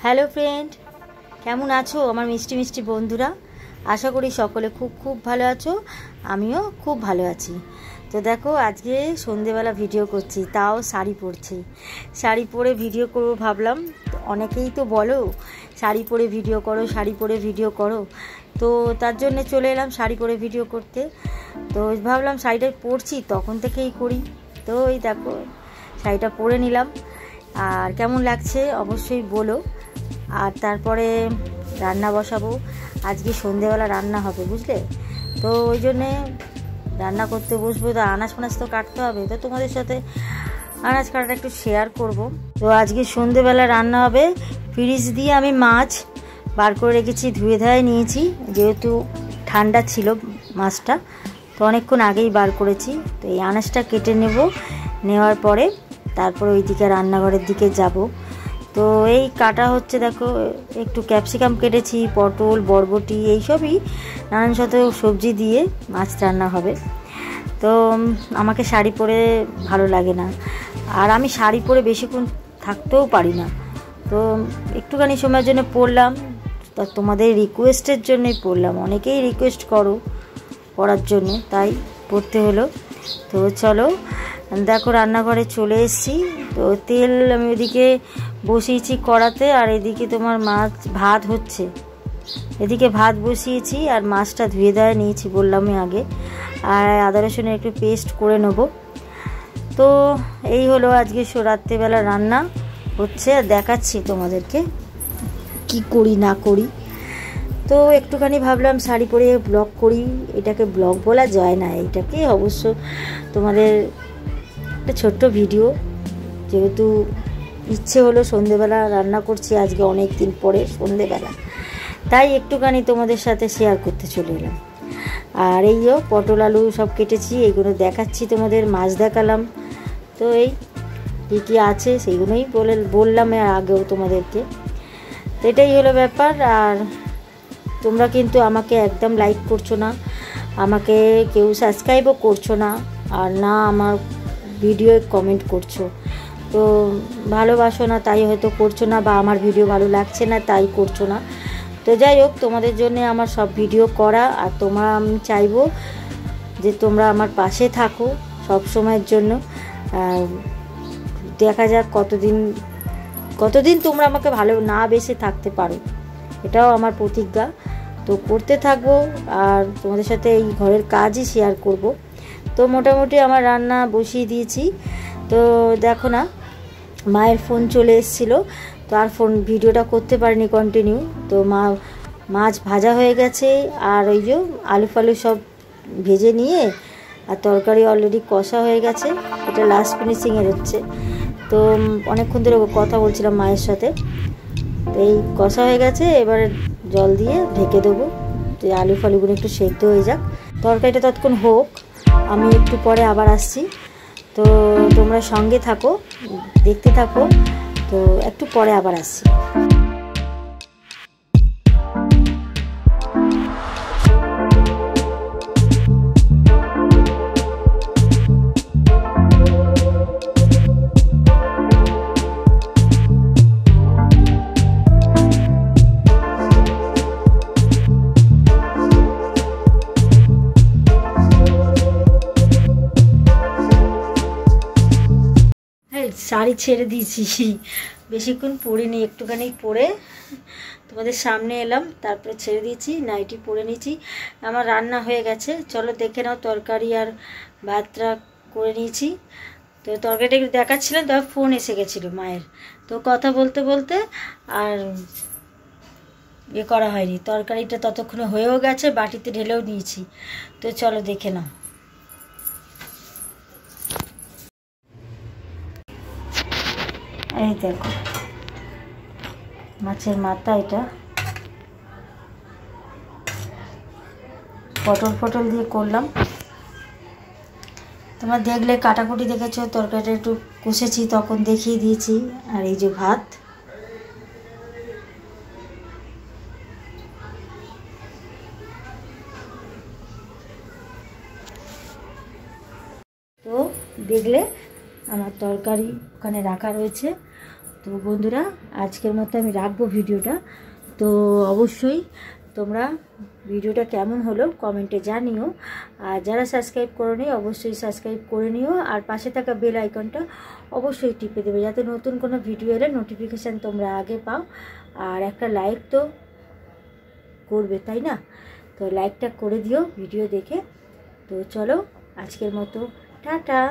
Hello friend, কেমন আছো আমার মিষ্টি মিষ্টি বন্ধুরা? আশা করি সকলে খুব খুব ভালো আছো। আমিও খুব ভালো আছি। তো দেখো, আজকে সন্ধেবেলা ভিডিও করছি, তাও শাড়ি পরছি। শাড়ি পরে ভিডিও করবো ভাবলাম। অনেকেই তো বলো শাড়ি পরে ভিডিও করো, শাড়ি পরে ভিডিও করো। তো তার জন্যে চলে এলাম শাড়ি পরে ভিডিও করতে। তো ভাবলাম শাড়িটা পরছি তখন থেকেই করি। তো এই দেখো, শাড়িটা পরে নিলাম। আর কেমন লাগছে অবশ্যই বলো। আর তারপরে রান্না বসাবো। আজকে সন্ধেবেলা রান্না হবে, বুঝলে? তো ওই জন্যে রান্না করতে বসবো। তো আনাজ ফানাজ তো কাটতে হবে, তো তোমাদের সাথে আনাজ কাটাটা একটু শেয়ার করব। তো আজকে সন্ধেবেলা রান্না হবে। ফ্রিজ দিয়ে আমি মাছ বার করে রেখেছি, ধুয়ে ধায়ে নিয়েছি, যেহেতু ঠান্ডা ছিল মাছটা, তো অনেকক্ষণ আগেই বার করেছি। তো এই আনাজটা কেটে নেব, নেওয়ার পরে তারপর ওইদিকে রান্নাঘরের দিকে যাব। তো এই কাটা হচ্ছে, দেখো একটু ক্যাপসিকাম কেটেছি, পটল, বরবটি, এইসবই নানান শত সবজি দিয়ে মাছ রান্না হবে। তো আমাকে শাড়ি পরে ভালো লাগে না, আর আমি শাড়ি পরে বেশিক্ষণ থাকতেও পারি না। তো একটুখানি সময়ের জন্য পরলাম, তা তোমাদের রিকোয়েস্টের জন্যই পরলাম। অনেকেই রিকোয়েস্ট করো পরার জন্য, তাই পরতে হলো। তো চলো, দেখো রান্নাঘরে চলে এসেছি। তো তেল আমি ওদিকে বসিয়েছি কড়াতে, আর এদিকে তোমার ভাত হচ্ছে। এদিকে ভাত বসিয়েছি আর মাছটা ধুয়ে দেওয়া নিয়েছি, বললামই আগে। আর আদা রসুনের একটু পেস্ট করে নেব। তো এই হলো আজকে রাত্রেবেলা রান্না হচ্ছে, আর দেখাচ্ছি তোমাদেরকে কি করি না করি। তো একটুখানি ভাবলাম শাড়ি পরে ব্লগ করি। এটাকে ব্লগ বলা যায় না, এটাকে অবশ্য তোমাদের একটা ছোট্ট ভিডিও। যেহেতু ইচ্ছে হলো সন্ধেবেলা রান্না করছি আজকে অনেক দিন পরে সন্ধেবেলা, তাই একটুখানি তোমাদের সাথে শেয়ার করতে চলে এলাম। আর এইও পটল আলু সব কেটেছি, এইগুলো দেখাচ্ছি তোমাদের। মাছ দেখালাম। তো এই কী কী আছে সেইগুলোই বললাম আর আগেও তোমাদেরকে। তো এটাই হলো ব্যাপার। আর তোমরা কিন্তু আমাকে একদম লাইক করছো না, আমাকে কেউ সাবস্ক্রাইবও করছো না, আর না আমার ভিডিও কমেন্ট করছো। তো ভালোবাসো না তাই হয়তো করছো না, বা আমার ভিডিও ভালো লাগছে না তাই করছো না। তো যাই হোক, তোমাদের জন্য আমার সব ভিডিও করা। আর আমি চাইবো যে তোমরা আমার পাশে থাকো সব সময়ের জন্য। দেখা যাক কতদিন তোমরা আমাকে ভালো না বেসে থাকতে পারো, এটাও আমার প্রতিজ্ঞা। তো করতে থাকবো, আর তোমাদের সাথে এই ঘরের কাজই শেয়ার করব। তো মোটামুটি আমার রান্না বসিয়ে দিয়েছি। তো দেখো না, মায়ের ফোন চলে এসেছিলো, তো আর ভিডিওটা করতে পারিনি কন্টিনিউ। তো মাছ ভাজা হয়ে গেছে, আর ওই যে আলু ফালু সব ভেজে নিয়ে, আর তরকারি অলরেডি কষা হয়ে গেছে। এটা লাস্ট ফিনিশিংয়ের হচ্ছে। তো অনেকক্ষণ ধরে কথা বলছিলাম মায়ের সাথে। তো এই কষা হয়ে গেছে, এবারে জল দিয়ে ঢেকে দেবো, যে আলু ফালুগুলো একটু সেদ্ধ হয়ে যাক। তরকারিটা ততক্ষণ হোক, আমি একটু পরে আবার আসছি। তো তোমরা সঙ্গে থাকো, দেখতে থাকো। তো একটু পরে আবার আসছি। শাড়ি ছেড়ে দিয়েছি, বেশিক্ষণ পরিনি, একটুখানি পরে তোমাদের সামনে এলাম, তারপরে ছেড়ে দিয়েছি, নাইটি পরে নিয়েছি। আমার রান্না হয়ে গেছে, চলো দেখে নাও। তরকারি আর ভাতটা করে নিয়েছি। তো তরকারিটা একটু দেখাচ্ছিলাম, তবে ফোন এসে গেছিলো মায়ের। তো কথা বলতে বলতে আর করা হয়নি। তরকারিটা ততক্ষণে হয়েও গেছে, বাটিতে ঢেলেও নিয়েছি। তো চলো দেখে নাও। এই দেখো মাছের মাথা, এটা পটল দিয়ে করলাম। তোমরা দেখলে কাটাকুটি দেখেছো, তরকারিটা একটু কষেছি তখন দেখিয়ে দিয়েছি। আর এই যে ভাত। তো দেখলে আমার তরকারি ওখানে রাখা রয়েছে। তো বন্ধুরা, আজকের মতো আমি রাখবো ভিডিওটা। তো অবশ্যই তোমরা ভিডিওটা কেমন হলো কমেন্টে জানিও। আর যারা সাবস্ক্রাইব করোনি অবশ্যই সাবস্ক্রাইব করে নিও, আর পাশে থাকা বেল আইকনটা অবশ্যই টিপে দেবে, যাতে নতুন কোনো ভিডিও এলে নোটিফিকেশান তোমরা আগে পাও। আর একটা লাইক তো করবে, তাই না? তো লাইকটা করে দিও ভিডিও দেখে। তো চলো আজকের মতো টাটা।